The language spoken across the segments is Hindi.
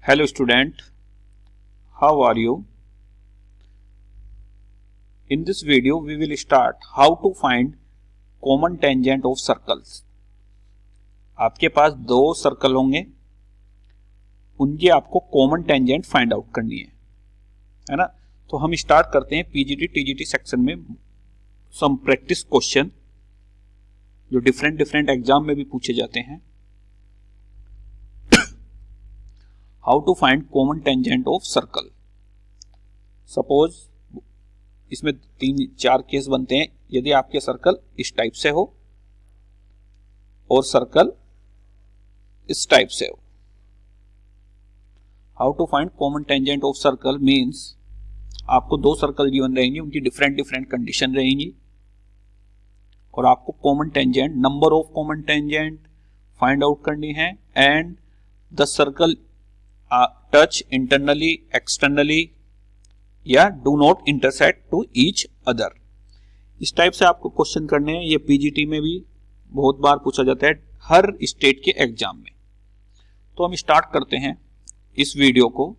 Hello student, how are you? In this video we will start how to find common tangent of circles. आपके पास दो सर्कल होंगे, उनकी आपको कॉमन टेंजेंट फाइंड आउट करनी है ना। तो हम स्टार्ट करते हैं पीजीटी टीजीटी सेक्शन में सम प्रैक्टिस क्वेश्चन जो डिफरेंट एग्जाम में भी पूछे जाते हैं। How to find common tangent of circle. Suppose इसमें 3-4 केस बनते हैं। यदि आपके सर्कल इस टाइप से हो और सर्कल इस टाइप से हो। How to find common tangent of circle means आपको दो सर्कल गिवन रहेंगे, उनकी डिफरेंट कंडीशन रहेंगी और आपको common tangent, number of common tangent find out करनी है and the circle touch internally externally या do not intersect to each other. इस टाइप से आपको क्वेश्चन करने हैं। ये पीजीटी में भी बहुत बार पूछा जाता है, हर स्टेट के एग्जाम में। तो हम स्टार्ट करते हैं इस वीडियो को।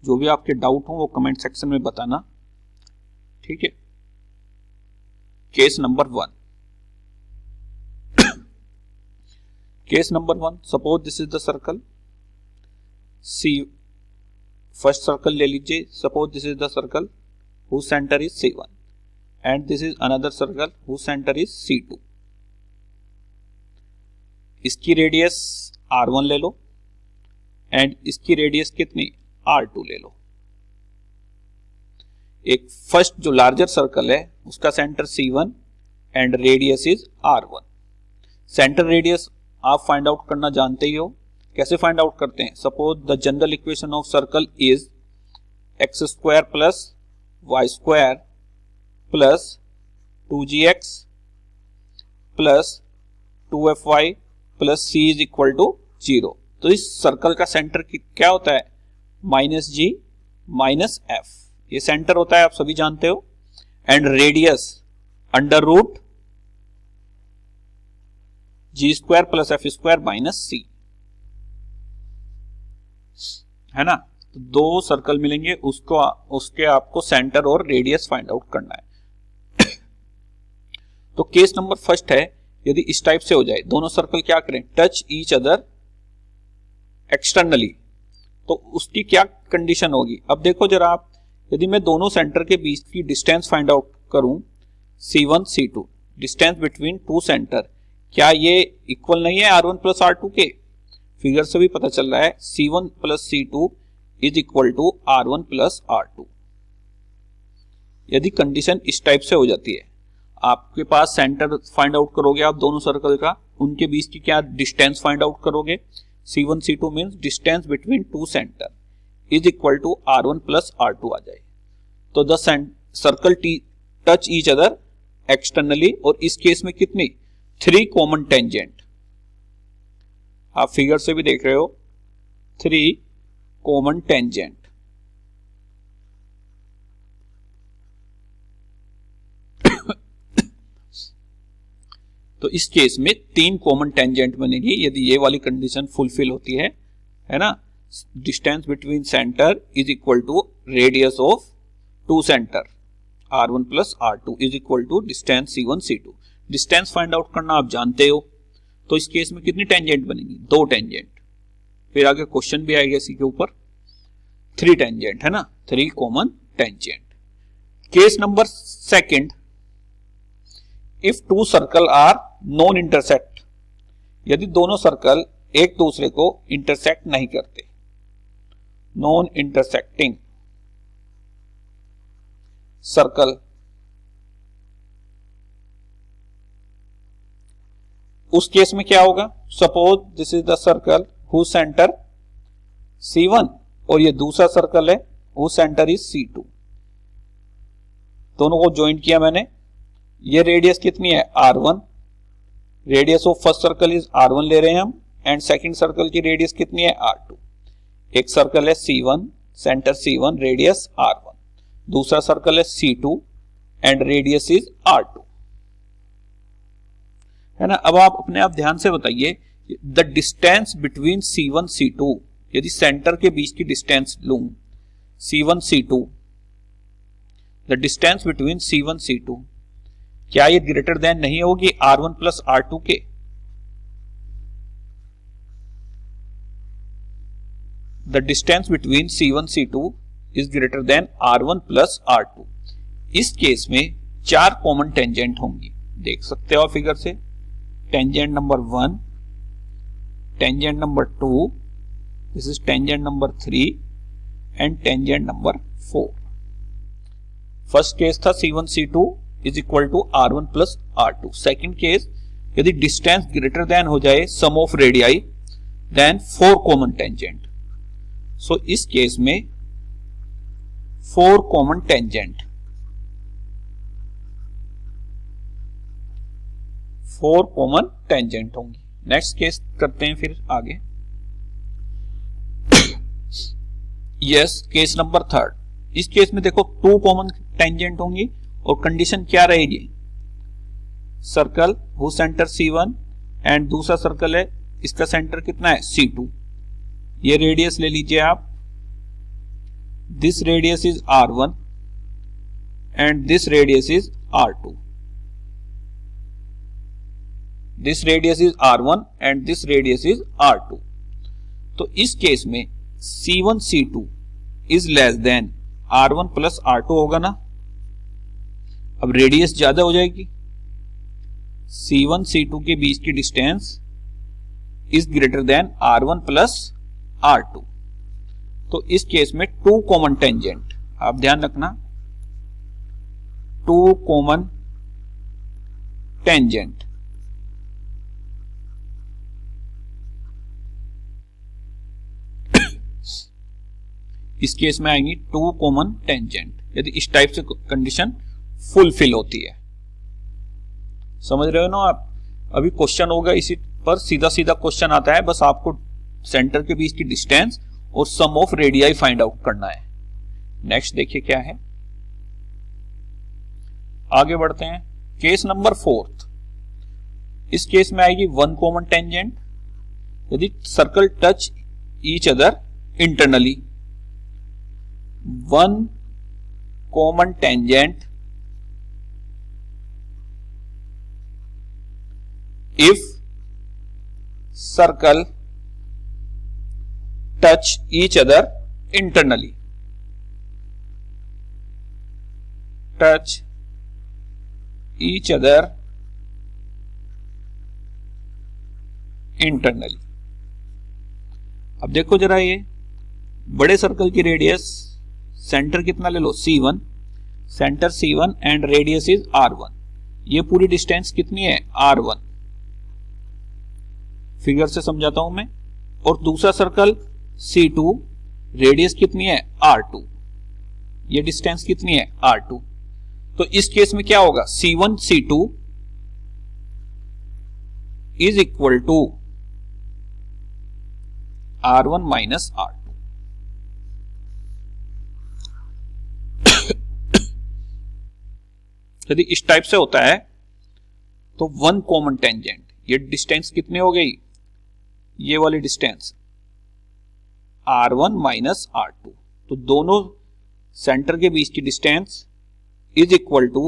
जो भी आपके डाउट हो वो कमेंट सेक्शन में बताना, ठीक है। Case number 1। Case number 1, suppose this is the circle C. First circle ले लीजिए। Suppose this is the circle who center is C1 and this is another circle who center is C2। इसकी रेडियस R1 ले लो एंड इसकी रेडियस कितनी R2 ले लो। एक फर्स्ट जो लार्जर सर्कल है उसका center C1 and radius is R1। Center radius आप फाइंड आउट करना जानते ही हो। कैसे फाइंड आउट करते हैं? Suppose the general equation of circle is x² plus y² plus 2gx plus 2fy plus c is equal to 0। तो इस सर्कल का सेंटर क्या होता है? -g minus f। ये सेंटर होता है, आप सभी जानते हो। And radius under root g² plus f² minus c, है ना। तो दो सर्कल मिलेंगे, उसके आपको सेंटर और रेडियस फाइंड आउट करना है। तो केस नंबर फर्स्ट है, यदि इस टाइप से हो जाए, दोनों सर्कल क्या करें? टच ईच अदर एक्सटर्नली, तो उसकी क्या कंडीशन होगी? अब देखो जरा आप, यदि मैं दोनों सेंटर के बीच की डिस्टेंस फाइंड आउट करूं C1 C2, distance between two centre, क्या ये इक्वल नहीं है R1 प्लस R2 के? फिगर से भी पता चल रहा है C1 plus C2 is equal to R1 plus R2। यदि कंडीशन इस टाइप से हो जाती है, आपके पास सेंटर फाइंड आउट करोगे आप दोनों सर्कल का, उनके बीच की क्या डिस्टेंस फाइंड आउट करोगे? C1 C2 means distance between two centre is equal to R1 plus R2 आ जाए। तो the circle touch each other externally, और इस केस में कितनी? 3 कॉमन टेंजेंट। आप फिगर से भी देख रहे हो, 3 कॉमन टेंजेंट। तो इस केस में 3 कॉमन टेंजेंट बनेगी यदि ये वाली कंडीशन फुलफिल होती है ना। Distance between center is equal to radius of two center R1 plus R2 is equal to distance C1 C2। Distance find out करना आप जानते हो। तो इस केस में कितनी टेंजेंट बनेगी? 2 टेंजेंट। फिर आगे क्वेश्चन भी आएगा इसी के ऊपर। 3 टेंजेंट, है ना, 3 common tangent. Case number second, if 2 circle are non intersect, यदि दोनों सर्कल एक दूसरे को इंटरसेक्ट नहीं करते, नॉन इंटरसेक्टिंग सर्कल, उस केस में क्या होगा? Suppose this is the circle who center C1 और ये दूसरा सर्कल है हु सेंटर इज C2। दोनों को ज्वाइन किया मैंने। ये रेडियस कितनी है? R1। Radius of first circle is R1 ले रहे हैं हम, एंड सेकंड सर्कल की रेडियस कितनी है? R2। एक सर्कल है C1, centre C1, radius R1। दूसरा सर्कल है C2 and radius is R2, है ना। अब आप अपने आप ध्यान से बताइए, the distance between C1 C2 यदि सेंटर के बीच की डिस्टेंस लूं C1 C2, the distance between C1 C2, क्या ये ग्रेटर देन नहीं होगी R1 प्लस R2 के? The distance between C1 C2 is greater than R1 plus R2। इस केस में 4 कॉमन टेंजेंट होंगी, देख सकते हो फिगर से। Tangent number 1, tangent number 2, this is tangent number 3 and tangent number 4। First case था C1 C2 is equal to R1 plus R2। Second case, यदि डिस्टेंस ग्रेटर देन हो जाए sum of radii then 4 common tangent. So इस केस में 4 कॉमन टेंजेंट, 4 कॉमन टेंजेंट होंगी। नेक्स्ट केस करते हैं फिर आगे। Yes, case number 3। इस केस में देखो 2 कॉमन टेंजेंट होंगी और कंडीशन क्या रहेगी? Circle who center C1 and दूसरा सर्कल है, इसका सेंटर कितना है C2। ये रेडियस ले लीजिए आप, this radius is R1 and this radius is R2। This radius is R1 and this radius is R2। तो इस केस में C1 C2 is less than R1 plus R2 होगा ना। अब रेडियस ज्यादा हो जाएगी, C1 C2 के बीच की distance is greater than R1 plus R2। तो इस केस में 2 कॉमन टेंजेंट, आप ध्यान रखना, 2 कॉमन टेंजेंट। इस केस में आएंगी 2 कॉमन टेंजेंट यदि इस टाइप से कंडीशन फुलफिल होती है। समझ रहे हो ना आप? अभी क्वेश्चन होगा इसी पर, सीधा सीधा क्वेश्चन आता है, बस आपको सेंटर के बीच की डिस्टेंस और सम ऑफ रेडियाई फाइंड आउट करना है। नेक्स्ट देखिए क्या है, आगे बढ़ते हैं। Case number 4। इस केस में आएगी 1 कॉमन टेंजेंट यदि circle touch each other internally. 1 common tangent if circle touch each other internally, touch each other internally। अब देखो जरा, ये बड़े सर्कल की रेडियस सेंटर कितना ले लो C1, centre C1 and radius is R1। ये पूरी डिस्टेंस कितनी है R1, फिगर से समझाता हूं मैं। और दूसरा सर्कल C2, रेडियस कितनी है R2, ये डिस्टेंस कितनी है R2। तो इस केस में क्या होगा, C1 C2 is equal to R1 minus R2। यदि इस टाइप से होता है तो 1 कॉमन टेंजेंट, ये डिस्टेंस कितनी हो गई, ये वाली डिस्टेंस R1 माइनस R2। तो दोनों सेंटर के बीच की distance is equal to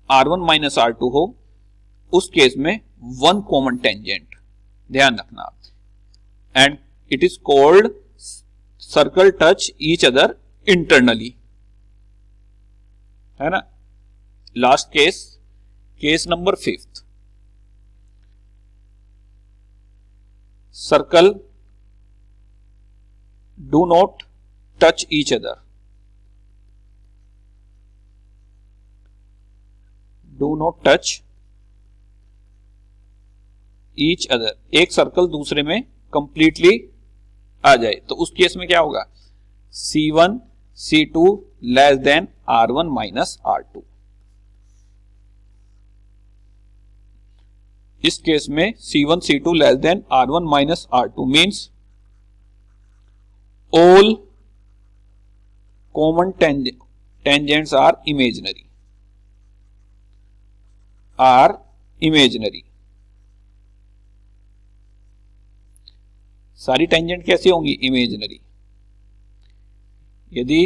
R1 minus R2 हो, उस केस में 1 कॉमन टेंजेंट, ध्यान रखना। And it is called circle touch each other internally, है ना। Last case, case number 5। Circle do not touch each other, do not touch each other। एक सर्कल दूसरे में कंप्लीटली आ जाए तो उस केस में क्या होगा, C1 C2 less than R1 minus R2। इस केस में C1 C2 less than R1 minus R2 means all common tangents are imaginary, सारी टेंजेंट कैसी होंगी? इमेजिनरी। यदि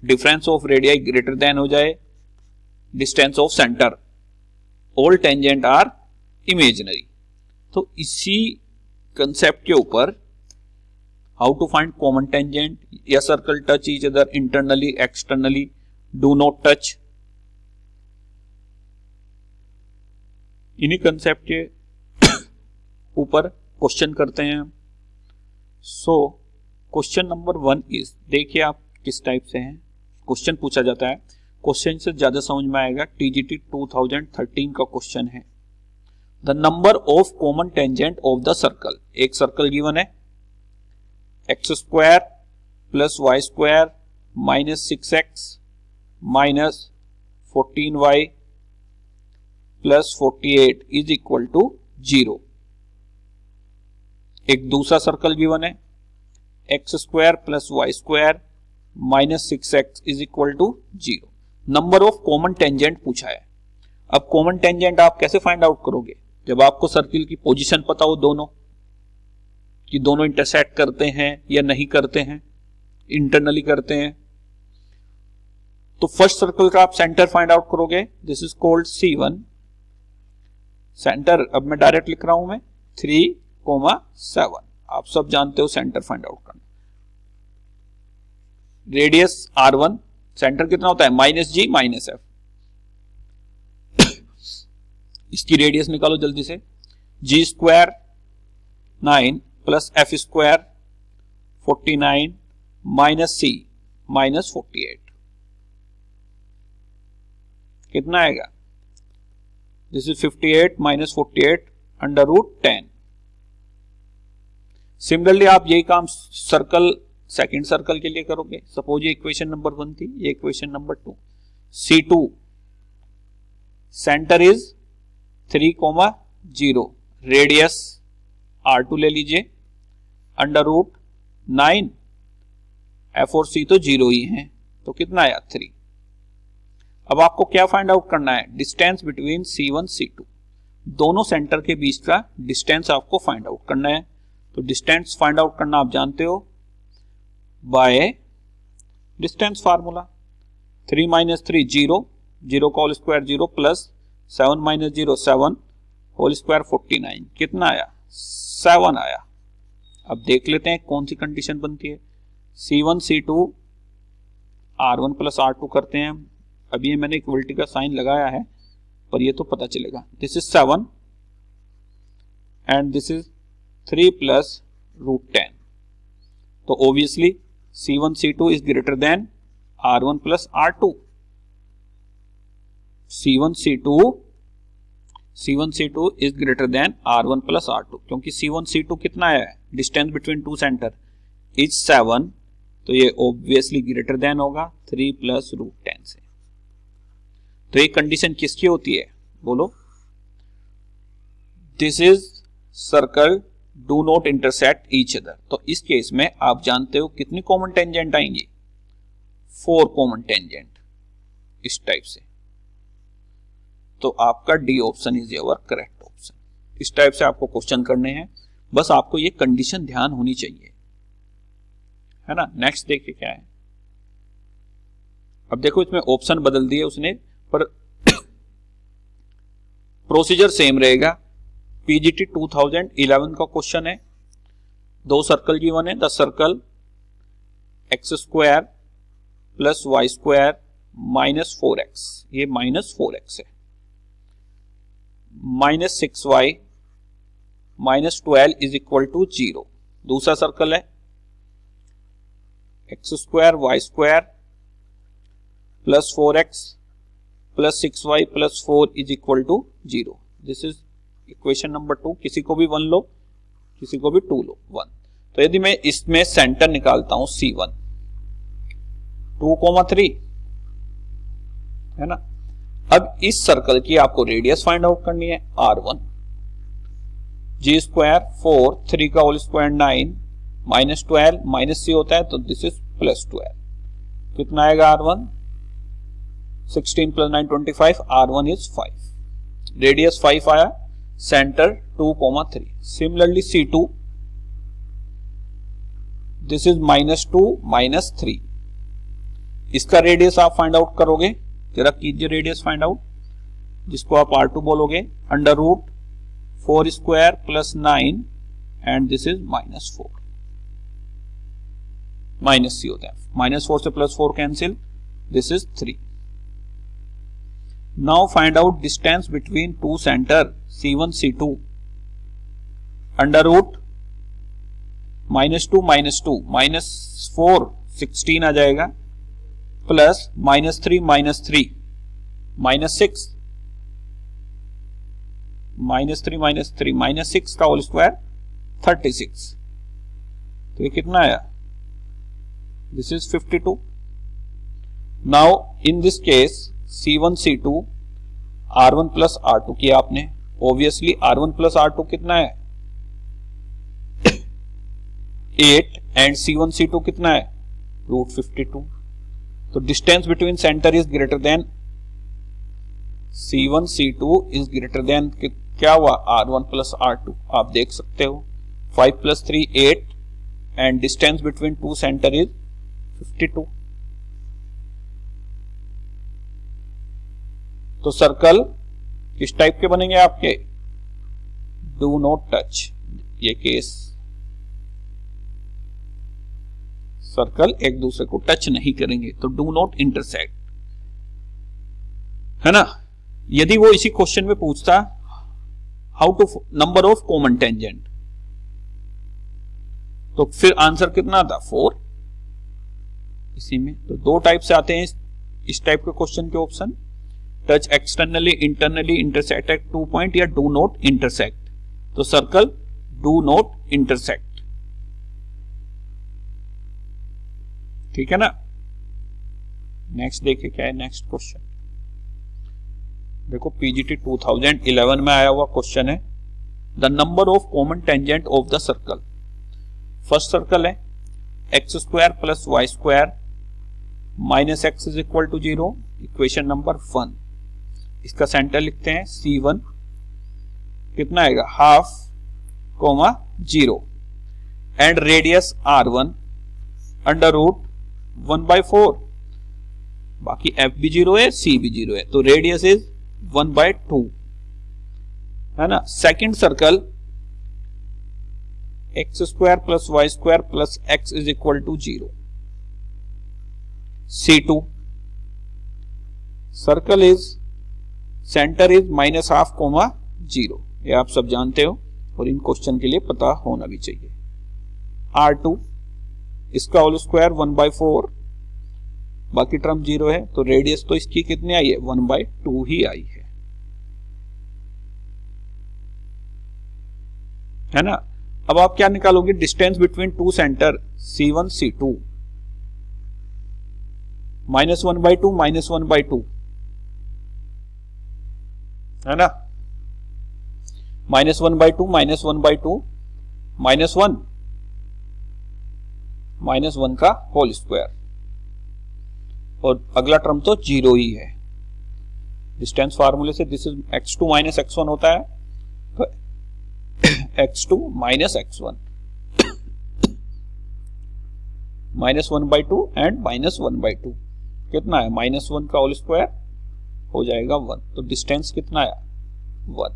difference of radii greater than हो जाए distance of centre, all tangent are imaginary. तो इसी कंसेप्ट के ऊपर how to find common tangent, या circle touch each other internally externally, do not touch, इन्हीं कंसेप्ट के ऊपर क्वेश्चन करते हैं। सो क्वेश्चन नंबर 1 इज, देखिए आप किस टाइप से हैं, क्वेश्चन पूछा जाता है, क्वेश्चन से ज्यादा समझ में आएगा। टीजीटी 2013 का क्वेश्चन है। The number of common tangent of the circle, एक सर्कल गिवन है, x square plus y square minus 6x minus 14y plus 48 is equal to 0। एक दूसरा सर्कल गिवन है, x square plus y square minus 6x is equal to 0। Number of common tangent पूछा है। अब कॉमन टेंजेंट आप कैसे फाइंड आउट करोगे? जब आपको सर्किल की पोजीशन पता हो, दोनों कि दोनों इंटरसेक्ट करते हैं या नहीं करते हैं, इंटरनली करते हैं, तो फर्स्ट सर्कल का आप सेंटर फाइंड आउट करोगे। This is called C1 centre. अब मैं डायरेक्ट लिख रहा हूं मैं 3,7। आप सब जानते हो सेंटर फाइंड आउट करना। रेडियस R1, सेंटर कितना होता है? -g - f। इसकी रेडियस निकालो जल्दी से। g square 9 plus f square 49 minus c minus 48 कितना आएगा? This is 58 minus 48 under root 10। Similarly आप यही काम सर्कल, सेकेंड सर्कल के लिए करोगे। सपोज ये इक्वेशन नंबर 1 थी, ये equation number 2। C2 centre is 3,0, radius R2 ले लीजिए, अंडर रूट 9, F और C तो 0 ही हैं, तो कितना आया? 3। अब आपको क्या फाइंड आउट करना है? डिस्टेंस बिटवीन C1 C2, दोनों सेंटर के बीच का डिस्टेंस आपको फाइंड आउट करना है। तो डिस्टेंस फाइंड आउट करना आप जानते हो बाय डिस्टेंस फार्मूला। 3 - 3 0, 0 का whole square 0 plus 7 - 0 7 whole square 49 कितना आया? 7 आया। अब देख लेते हैं कौन सी कंडीशन बनती है। C1 C2 R1 plus R2 करते हैं। अभी ये मैंने इक्वलिटी का साइन लगाया है, पर ये तो पता चलेगा। This is 7 and this is 3 plus root 10। तो obviously C1 C2 is greater than R1 plus R2। C1 C2 is greater than R1 plus R2, क्योंकि C1 C2 कितना है? Distance between two centre is 7, तो ये ऑब्वियसली ग्रेटर देन होगा 3 प्लस रूट 10 से। तो ये कंडीशन किसकी होती है? बोलो। This is circle do not intersect each other. तो इस केस में आप जानते हो कितनी कॉमन टेंजेंट आएंगी? 4 कॉमन टेंजेंट, इस टाइप से। तो आपका D option is your correct option. इस टाइप से आपको क्वेश्चन करने हैं, बस आपको ये कंडीशन ध्यान होनी चाहिए, है ना। नेक्स्ट देखिए क्या है। अब देखो इसमें ऑप्शन बदल दिए उसने, पर प्रोसीजर सेम रहेगा। पीजीटी 2011 का क्वेश्चन है। 2 सर्कल गिवन है। The circle x square plus y square minus 4x, ये माइनस 4x है, minus 6y minus 12 is equal to 0। दूसरा सर्कल है x square y square plus 4x plus 6y plus 4 is equal to 0। This is equation number 2। किसी को भी 1 लो, किसी को भी 2 लो, 1। तो यदि मैं इसमें सेंटर निकालता हूं C1 2,3, है ना। अब इस सर्कल की आपको रेडियस फाइंड आउट करनी है R1। जी स्क्वायर 4, 3 का whole square 9 minus 12 minus C होता है, तो दिस इज प्लस 12। कितना आएगा R1? 16 plus 9 25, R1 is 5। Radius 5 आया, centre 2,3। Similarly C2 this is -2 -3। इसका रेडियस आप फाइंड आउट करोगे, जरा कीजिए रेडियस फाइंड आउट, जिसको आप R2 बोलोगे, √4 square plus 9 and this is -4, -c होता है, -4 से +4 cancel, this is 3। Now find out distance between two centre C1 C2, √-2 -2 -4 16 आ जाएगा, प्लस -3 -3 -6 -3 -6 का होल स्क्वायर 36। तो ये कितना आया, this is 52। Now in this case C1 C2 R1 plus R2 किया आपने, ऑब्वियसली R1 प्लस R2 कितना है 8 एंड C1 C2 कितना है √52। तो distance between center is greater then C1 C2 is greater then क्या हुआ R1 प्लस R2, आप देख सकते हो 5 + 3 8 and distance between two centre is 52। तो सर्कल किस टाइप के बनेंगे आपके, डू नॉट टच, ये केस सर्कल एक दूसरे को टच नहीं करेंगे, तो डू नॉट इंटरसेक्ट, है ना। यदि वो इसी क्वेश्चन में पूछता how to number of common tangent, तो फिर आंसर कितना था 4। इसी में तो दो टाइप से आते हैं इस टाइप के क्वेश्चन के option, touch externally, internally, intersect at 2 point या डू नॉट इंटरसेक्ट। तो सर्कल डू नॉट इंटरसेक्ट, ठीक है ना। नेक्स्ट देखिए क्या है नेक्स्ट क्वेश्चन, देखो PGT 2011 में आया हुआ क्वेश्चन है, the number of common tangent of the circle. First circle है x² + y² -x = 0, equation number 1। इसका सेंटर लिखते हैं C1 कितना आएगा 1/2, 0 एंड रेडियस R1 √1/4, बाकी F भी 0 है, C भी 0 है, तो रेडियस इज 1/2, है ना। Second circle x² + y² + x = 0, C2 circle is centre is -1/2, 0, ये आप सब जानते हो और इन क्वेश्चन के लिए पता होना भी चाहिए। R2 इसका होल स्क्वायर 1/4, बाकी टर्म 0 है, तो रेडियस तो इसकी कितनी आई है 1/2 ही आई है ना। अब आप क्या निकालोगे, distance between two centre C1 C2 -1/2 -1/2, है ना, -1/2 -1/2 -1 का होल स्क्वायर, और अगला टर्म तो 0 ही है। डिस्टेंस फार्मूले से दिस इज x2 - x1 होता है, तो x2 - x1 -1/2 एंड -1/2 कितना है -1 का होल स्क्वायर हो जाएगा 1, तो डिस्टेंस कितना आया 1।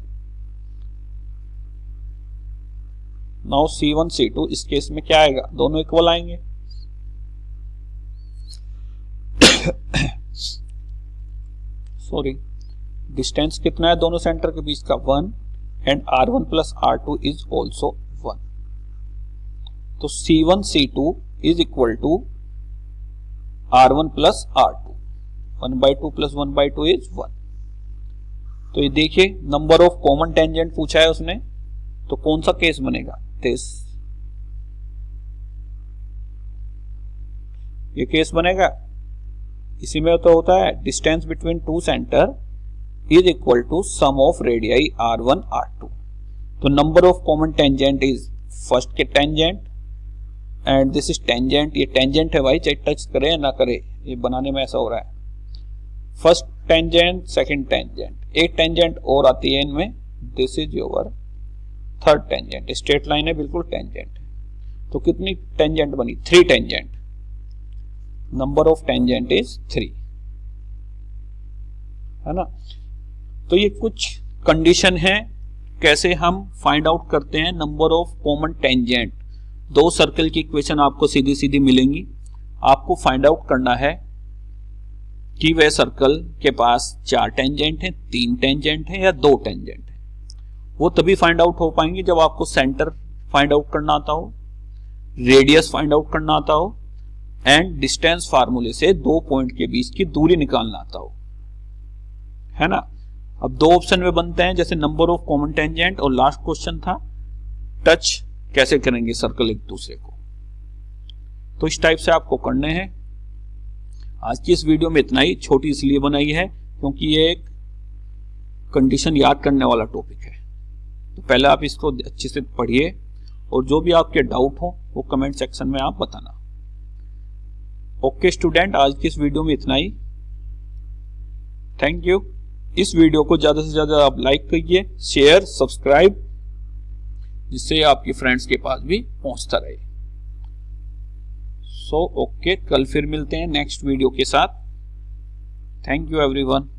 नाउ C1 C2 इस केस में क्या आएगा, दोनों इक्वल आएंगे, सॉरी डिस्टेंस कितना है दोनों सेंटर के बीच का 1 and R1 + R2 is also 1, तो C1 C2 is equal to R1 + R2, 1/2 + 1/2 is 1। तो ये देखिए नंबर ऑफ कॉमन टेंजेंट पूछा है उसने, तो कौन सा केस बनेगा, दिस, ये केस बनेगा। इसी में तो होता है distance between two centre is equal to sum of radii R1 R2, तो number of common tangent is first के tangent and this is tangent, ये टेंजेंट है भाई, चाहे टच करे या ना करे, ये बनाने में ऐसा हो रहा है। फर्स्ट टेंजेंट सेकंड टेंजेंट, एक टेंजेंट और आती है इनमें, this is your third tangent, straight line है बिल्कुल टेंजेंट है। तो कितनी टेंजेंट बनी? 3 tangent. Number of tangent is 3, है ना। तो ये कुछ कंडीशन है कैसे हम फाइंड आउट करते हैं number of common tangent. 2 circle की इक्वेशन आपको सीधी सीधी मिलेंगी। आपको फाइंड आउट करना है कि वह सर्कल के पास 4 टेंजेंट है, 3 टेंजेंट है या 2 टेंजेंट है। वो तभी फाइंड आउट हो पाएंगे जब आपको सेंटर फाइंड आउट करना आता हो, रेडियस फाइंड आउट करना आता हो एंड डिस्टेंस फार्मूले से 2 पॉइंट के बीच की दूरी निकालना आता हो, है ना। अब 2 ऑप्शन में बनते हैं, जैसे नंबर ऑफ कॉमन टेंजेंट और लास्ट क्वेश्चन था टच कैसे करेंगे सर्कल एक दूसरे को। तो इस टाइप से आपको करने हैं। आज की इस वीडियो में इतना ही, छोटी इसलिए बनाई है क्योंकि ये एक कंडीशन याद करने वाला टॉपिक है। तो पहले आप इसको अच्छे से पढ़िए और जो भी आपके डाउट हो वो कमेंट सेक्शन में आप बताना। ओके स्टूडेंट, आज की इस वीडियो में इतना ही। Thank you. इस वीडियो को ज्यादा से ज्यादा आप लाइक करिए, शेयर, सब्सक्राइब, जिससे आपके फ्रेंड्स के पास भी पहुंचता रहे। ओके, कल फिर मिलते हैं नेक्स्ट वीडियो के साथ। Thank you everyone.